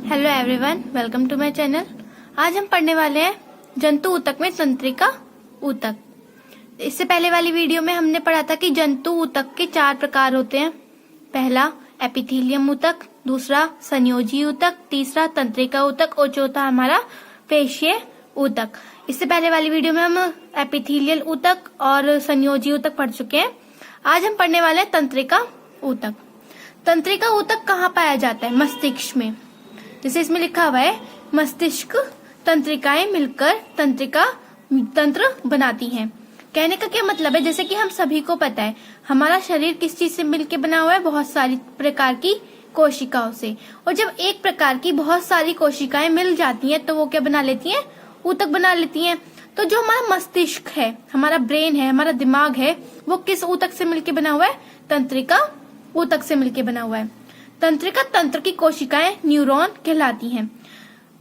Hello everyone, welcome to my channel. आज हम पढ़ने वाले हैं जंतु ऊतक में तंत्रिका ऊतक। इससे पहले वाली वीडियो में हमने पढ़ा था कि जंतु ऊतक के 4 प्रकार होते हैं। पहला एपिथेलियम ऊतक, दूसरा संयोजी ऊतक, तीसरा तंत्रिका ऊतक और चौथा हमारा पेशीय ऊतक। इससे पहले वाली वीडियो में हम एपिथेलियल ऊतक और संयोजी ऊतक पढ़ चुके हैं। आज हम पढ़ने वाले हैं तंत्रिका ऊतक। तंत्रिका ऊतक कहाँ पाया जाता है? मस्तिष्क में। जैसे इसमें लिखा हुआ है, मस्तिष्क तंत्रिकाएं मिलकर तंत्र बनाती हैं। कहने का क्या मतलब है? जैसे कि हम सभी को पता है हमारा शरीर किस चीज से मिलकर बना हुआ है? बहुत सारी प्रकार की कोशिकाओं से। और जब एक प्रकार की बहुत सारी कोशिकाएं मिल जाती हैं तो वो क्या बना लेती हैं? ऊतक बना लेती हैं। तो जो हमारा मस्तिष्क है, हमारा ब्रेन है, हमारा दिमाग है, वो किस ऊतक से मिलकर बना हुआ है? तंत्रिका ऊतक से मिलकर बना हुआ है। तंत्रिका तंत्र की कोशिकाएं न्यूरॉन कहलाती हैं।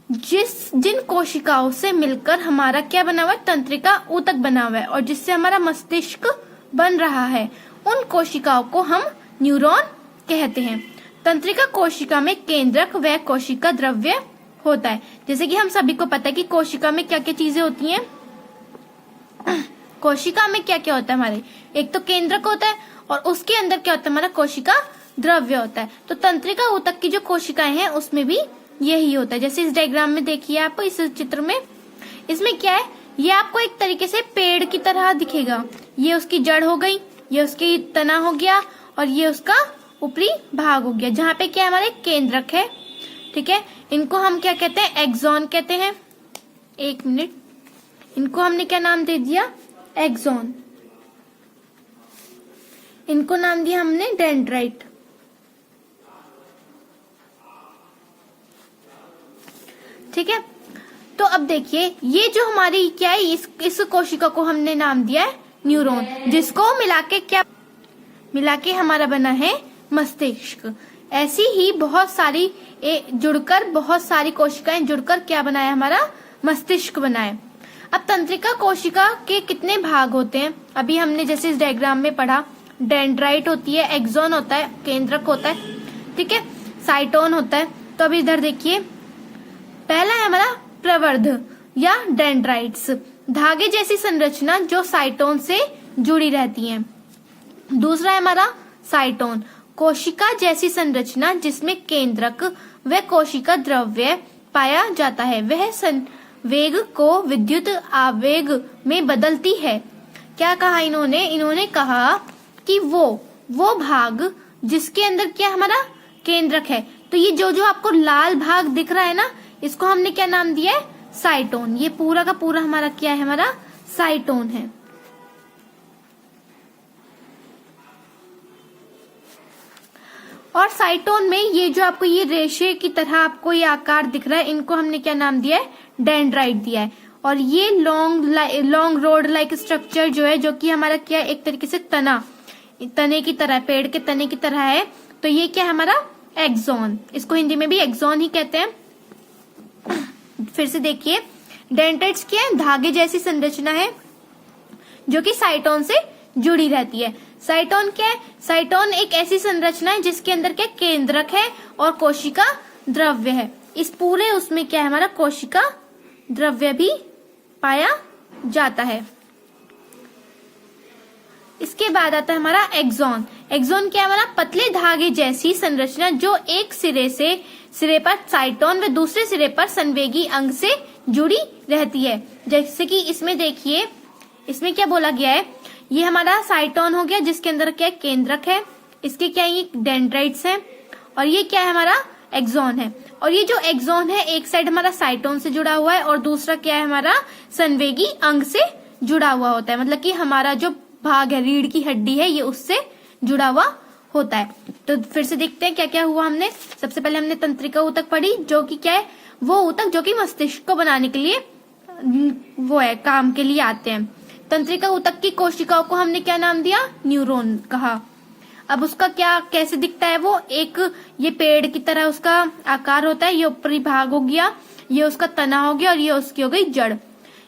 जिन कोशिकाओं से मिलकर हमारा क्या बना हुआ है? तंत्रिका ऊतक बना हुआ है और जिससे हमारा मस्तिष्क बन रहा है, उन कोशिकाओं को हम न्यूरॉन कहते हैं। तंत्रिका कोशिका में केंद्रक व कोशिका द्रव्य होता है। जैसे कि हम सभी को पता है कि कोशिका में क्या क्या चीजें होती हैं। कोशिका में क्या क्या होता है हमारे? एक तो केंद्रक होता है और उसके अंदर क्या होता है? हमारा कोशिका द्रव्य होता है। तो तंत्रिका ऊतक की जो कोशिकाएं हैं उसमें भी यही होता है। जैसे इस डायग्राम में देखिए आप, इस चित्र में, इसमें क्या है? ये आपको एक तरीके से पेड़ की तरह दिखेगा। ये उसकी जड़ हो गई, ये उसकी तना हो गया और ये उसका ऊपरी भाग हो गया, जहाँ पे क्या हमारे केंद्रक है। ठीक है, इनको हम क्या कहते हैं? एक्सॉन कहते हैं। एक मिनट, इनको हमने क्या नाम दे दिया? एक्सॉन। इनको नाम दिया हमने डेंड्राइट। ठीक है, तो अब देखिए ये जो हमारी क्या है, इस कोशिका को हमने नाम दिया है न्यूरॉन, जिसको मिलाके हमारा बना है मस्तिष्क। ऐसी ही बहुत सारी बहुत सारी कोशिकाएं जुड़कर क्या बनाया? हमारा मस्तिष्क बनाए। अब तंत्रिका कोशिका के कितने भाग होते हैं? अभी हमने जैसे इस डायग्राम में पढ़ा, डेंड्राइट होती है, एक्सॉन होता है, केंद्रक होता है, ठीक है, साइटोन होता है। तो अभी इधर देखिए, पहला है हमारा प्रवर्ध या डेंड्राइट्स, धागे जैसी संरचना जो साइटोन से जुड़ी रहती है। दूसरा है हमारा साइटोन, कोशिका जैसी संरचना जिसमें केंद्रक व कोशिका द्रव्य पाया जाता है। वह संवेग को विद्युत आवेग में बदलती है। क्या कहा इन्होंने कहा कि वो भाग जिसके अंदर क्या हमारा केंद्रक है। तो ये जो आपको लाल भाग दिख रहा है ना, इसको हमने क्या नाम दिया है? साइटोन। ये पूरा का पूरा हमारा क्या है? हमारा साइटोन है। और साइटोन में ये जो आपको ये रेशे की तरह आपको ये आकार दिख रहा है, इनको हमने क्या नाम दिया है? डेंड्राइट दिया है। और ये लॉन्ग रोड लाइक स्ट्रक्चर जो है, जो कि हमारा क्या है? एक तरीके से तने की तरह, पेड़ के तने की तरह है। तो ये क्या है? हमारा एक्सॉन। इसको हिंदी में भी एक्सॉन ही कहते हैं। फिर से देखिए, डेंड्राइट्स क्या है? धागे जैसी संरचना है जो कि साइटोन से जुड़ी रहती है। साइटोन क्या है? साइटोन एक ऐसी संरचना है जिसके अंदर क्या? केंद्रक है और कोशिका द्रव्य है। इस पूरे उसमें क्या है? हमारा कोशिका द्रव्य भी पाया जाता है। इसके बाद आता है हमारा एक्सॉन। एक्सॉन क्या है? हमारा पतले धागे जैसी संरचना जो एक सिरे पर साइटोन व दूसरे सिरे पर संवेगी अंग से जुड़ी रहती है। जैसे कि इसमें देखिए, इसमें क्या बोला गया है? ये हमारा साइटोन हो गया जिसके अंदर क्या? केंद्रक है। इसके क्या? ये डेंड्राइट्स हैं। और ये क्या है? हमारा एक्सॉन है। और ये जो एक्सॉन है, एक साइड हमारा साइटोन से जुड़ा हुआ है और दूसरा क्या है? हमारा संवेगी अंग से जुड़ा हुआ होता है। मतलब कि हमारा जो भाग है, रीढ़ की हड्डी है, ये उससे जुड़ा हुआ होता है। तो फिर से देखते हैं क्या क्या हुआ हमने। सबसे पहले हमने तंत्रिका ऊतक पढ़ी, जो कि क्या है? वो ऊतक जो कि मस्तिष्क को बनाने के लिए वो है, काम के लिए आते हैं। तंत्रिका ऊतक की कोशिकाओं को हमने क्या नाम दिया? न्यूरॉन कहा। अब उसका क्या, कैसे दिखता है वो? एक ये पेड़ की तरह उसका आकार होता है। ये ऊपरी भाग हो गया, ये उसका तना हो गया और ये उसकी हो गई जड़।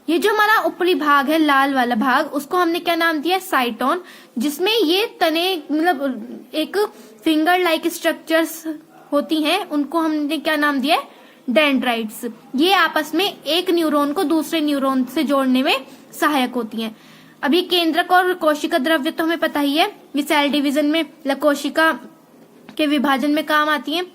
ये जो हमारा ऊपरी भाग है, लाल वाला भाग, उसको हमने क्या नाम दिया? साइटोन, जिसमें ये तने मतलब एक फिंगर लाइक स्ट्रक्चर्स होती हैं, उनको हमने क्या नाम दिया है? डेंड्राइट्स। ये आपस में एक न्यूरॉन को दूसरे न्यूरॉन से जोड़ने में सहायक होती हैं। अभी केंद्रक और कोशिका द्रव्य तो हमें पता ही है, ये सेल डिवीजन में कोशिका के विभाजन में काम आती है।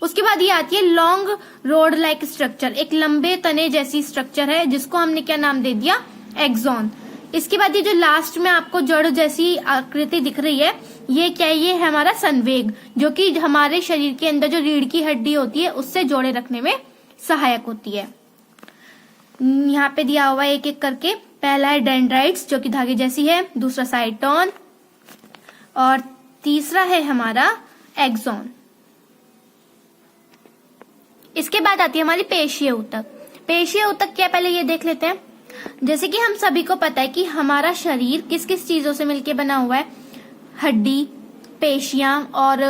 उसके बाद ये आती है लॉन्ग रोड लाइक स्ट्रक्चर, एक लंबे तने जैसी स्ट्रक्चर है जिसको हमने क्या नाम दे दिया, एक्सॉन। इसके बाद ये जो लास्ट में आपको जड़ जैसी आकृति दिख रही है, ये क्या है, ये है हमारा संवेग, जो कि हमारे शरीर के अंदर जो रीढ़ की हड्डी होती है उससे जोड़े रखने में सहायक होती है। यहाँ पे दिया हुआ है एक एक करके। पहला है डेंड्राइट्स जो कि धागे जैसी है, दूसरा साइटोन और तीसरा है हमारा एक्सॉन। इसके बाद आती है हमारी पेशीय ऊतक। पेशीय ऊतक क्या, पहले ये देख लेते हैं। जैसे कि हम सभी को पता है कि हमारा शरीर किस किस चीजों से मिलकर बना हुआ है, हड्डी, पेशियां और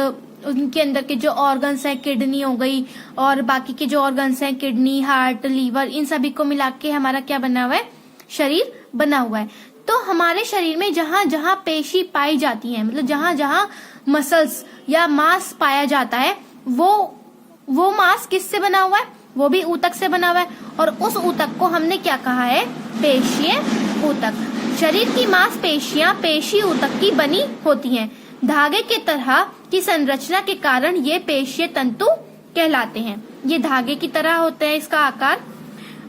उनके अंदर के जो ऑर्गन्स हैं, किडनी हो गई और बाकी के जो ऑर्गन्स हैं, किडनी, हार्ट, लीवर, इन सभी को मिला के हमारा क्या बना हुआ है, शरीर बना हुआ है। तो हमारे शरीर में जहां जहां पेशी पाई जाती है, मतलब जहां जहां मसल्स या मांस पाया जाता है, वो मांस किससे बना हुआ है, वो भी ऊतक से बना हुआ है। और उस ऊतक को हमने क्या कहा है, पेशीय ऊतक। शरीर की मांसपेशियां पेशी ऊतक की बनी होती हैं। धागे के तरह की संरचना के कारण ये पेशीय तंतु कहलाते हैं। ये धागे की तरह होते हैं इसका आकार।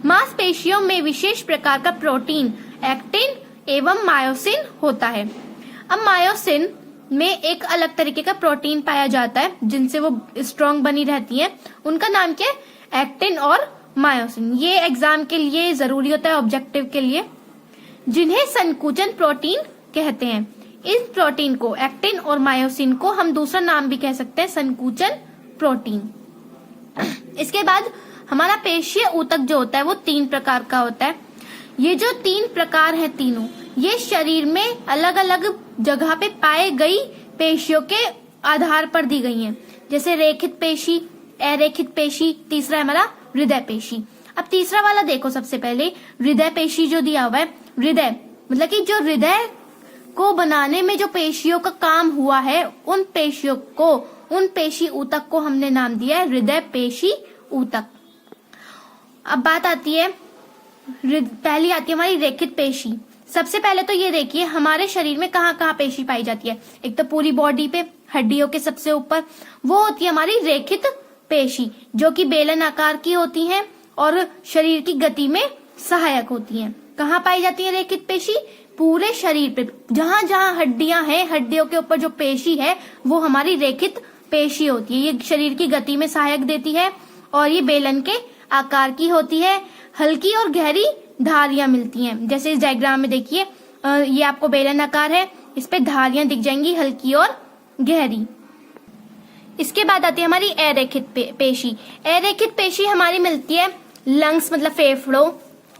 मांसपेशियों में विशेष प्रकार का प्रोटीन, एक्टिन एवं मायोसिन होता है। अब मायोसिन में एक अलग तरीके का प्रोटीन पाया जाता है जिनसे वो स्ट्रांग बनी रहती है। उनका नाम क्या है, एक्टिन और मायोसिन। ये एग्जाम के लिए जरूरी होता है, ऑब्जेक्टिव के लिए, जिन्हें संकुचन प्रोटीन कहते हैं। इस प्रोटीन को, एक्टिन और मायोसिन को, हम दूसरा नाम भी कह सकते हैं, संकुचन प्रोटीन। इसके बाद हमारा पेशीय ऊतक जो होता है वो 3 प्रकार का होता है। ये जो 3 प्रकार है, तीनों ये शरीर में अलग अलग जगह पे पाए गई पेशियों के आधार पर दी गई हैं। जैसे रेखित पेशी, अरेखित पेशी, तीसरा है हमारा हृदय पेशी। अब तीसरा वाला देखो, सबसे पहले हृदय पेशी जो दिया हुआ है, हृदय मतलब कि जो हृदय को बनाने में जो पेशियों का काम हुआ है, उन पेशियों को, उन पेशी ऊतक को हमने नाम दिया है हृदय पेशी ऊतक। अब बात आती है, पहली आती है हमारी रेखित पेशी। सबसे पहले तो ये देखिए हमारे शरीर में कहाँ कहाँ पेशी पाई जाती है। एक तो पूरी बॉडी पे, हड्डियों के सबसे ऊपर, वो होती है हमारी रेखित पेशी, जो कि बेलन आकार की होती हैं और शरीर की गति में सहायक होती हैं। कहाँ पाई जाती है रेखित पेशी, पूरे शरीर पे, जहां जहां हड्डियां हैं, हड्डियों के ऊपर जो पेशी है वो हमारी रेखित पेशी होती है। ये शरीर की गति में सहायक देती है और ये बेलन के आकार की होती है। हल्की और गहरी धारियां मिलती हैं। जैसे इस डायग्राम में देखिए, ये आपको बेलन आकार है, इस पे धारियां दिख जाएंगी हल्की और गहरी। इसके बाद आती है हमारी अरेखित पेशी। अरेखित पेशी हमारी मिलती है लंग्स मतलब फेफड़ों,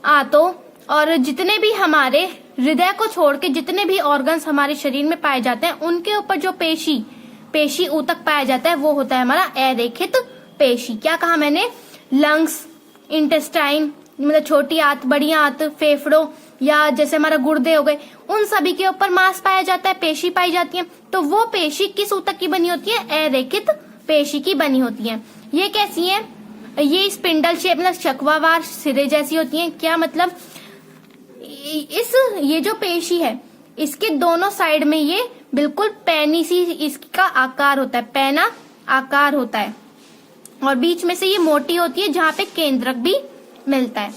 आंतों और जितने भी हमारे हृदय को छोड़ के जितने भी ऑर्गन्स हमारे शरीर में पाए जाते हैं, उनके ऊपर जो पेशी ऊतक पाया जाता है वो होता है हमारा अरेखित पेशी। क्या कहा मैंने, लंग्स, इंटेस्टाइन मतलब छोटी आंत, बड़ी आंत, फेफड़ों या जैसे हमारा गुर्दे हो गए, उन सभी के ऊपर मांस पाया जाता है, पेशी पाई जाती है। तो वो पेशी किस ऊतक की बनी होती है, अरेखित पेशी की बनी होती है। ये कैसी है, ये स्पिंडल शेप मतलब शक्वावार सिरे जैसी होती है। क्या मतलब, ये जो पेशी है इसके दोनों साइड में ये बिल्कुल पैनी सी इसका आकार होता है, पैना आकार होता है और बीच में से ये मोटी होती है जहां पे केंद्रक भी मिलता है।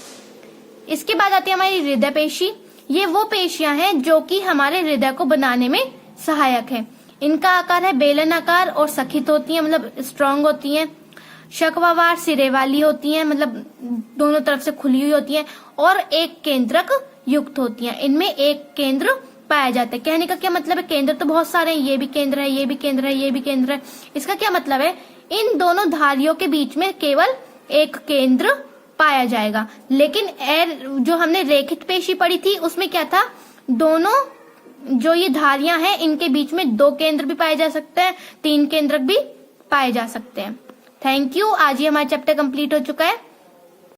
इसके बाद आती है हमारी हृदय पेशी। ये वो पेशियां हैं जो कि हमारे हृदय को बनाने में सहायक है। इनका आकार है बेलन आकार और सखित होती है मतलब स्ट्रांग होती है। शक्वावार सिरे वाली होती है मतलब दोनों तरफ से खुली हुई होती है और एक केंद्रक युक्त होती है। इनमें एक केंद्र पाया जाता है। कहने का क्या मतलब है, केंद्र तो बहुत सारे हैं, ये भी केंद्र है, ये भी केंद्र है, ये भी केंद्र है। इसका क्या मतलब है, इन दोनों धारियों के बीच में केवल एक केंद्र पाया जाएगा। लेकिन जो हमने रेखित पेशी पढ़ी थी उसमें क्या था, दोनों जो ये धारियां हैं इनके बीच में 2 केंद्र भी पाए जा सकते हैं, 3 केंद्रक भी पाए जा सकते हैं। Thank you. आज ही हमारा चैप्टर कंप्लीट हो चुका है।